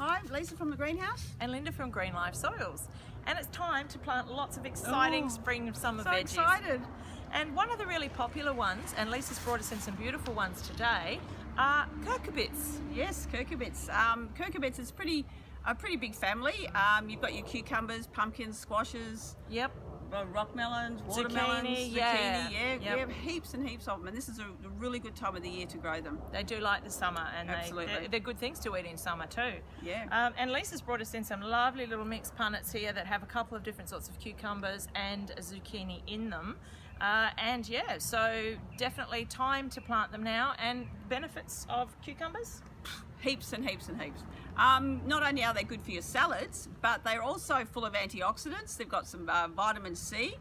Hi, Lisa from the greenhouse. And Linda from Green Life Soils. And it's time to plant lots of exciting spring and summer veggies. So excited. And one of the really popular ones, and Lisa's brought us in some beautiful ones today, are cucurbits. Yes, cucurbits. Cucurbits is a pretty big family. You've got your cucumbers, pumpkins, squashes. Yep. Rockmelons, watermelons, zucchini, Yep. heaps and heaps of them, and this is a really good time of the year to grow them. They do like the summer, and Absolutely. they're good things to eat in summer too. Yeah. And Lisa's brought us in some lovely little mixed punnets here that have a couple of different sorts of cucumbers and a zucchini in them. And yeah, so definitely time to plant them now. And benefits of cucumbers? Heaps and heaps and heaps. Not only are they good for your salads, but they're also full of antioxidants. They've got some vitamin C.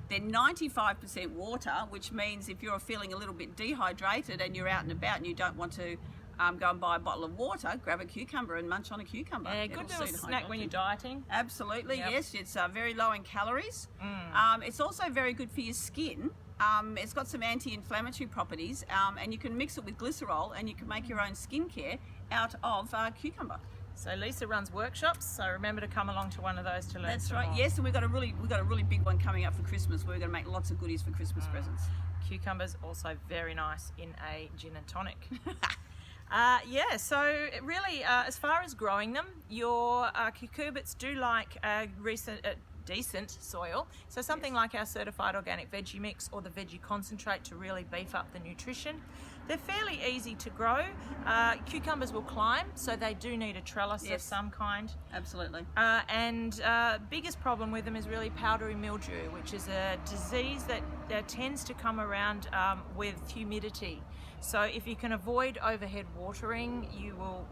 They're 95% water, which means if you're feeling a little bit dehydrated and you're out and about and you don't want to go and buy a bottle of water, grab a cucumber and munch on a cucumber. Yeah, good little snack when you're dieting. Absolutely, Yep. yes. It's very low in calories. It's also very good for your skin. It's got some anti-inflammatory properties, and you can mix it with glycerol and you can make your own skincare out of cucumber. So Lisa runs workshops, so remember to come along to one of those to learn. That's some right. more. Yes, and we've got a really big one coming up for Christmas. We're going to make lots of goodies for Christmas presents. Cucumbers also very nice in a gin and tonic. Yeah, so really, as far as growing them, your cucurbits do like decent soil, so something like our certified organic veggie mix or the veggie concentrate to really beef up the nutrition. They're fairly easy to grow. Cucumbers will climb, so they do need a trellis of some kind. Absolutely. And biggest problem with them is really powdery mildew, which is a disease that tends to come around with humidity. So if you can avoid overhead watering, you'll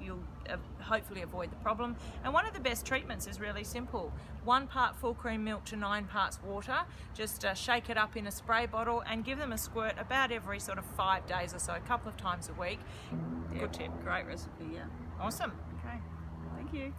hopefully avoid the problem. And one of the best treatments is really simple. 1 part full cream milk to 9 parts water. Just shake it up in a spray bottle and give them a squirt about every sort of 5 days or so, a couple of times a week. Good tip. Great recipe, yeah. Awesome. Okay, thank you.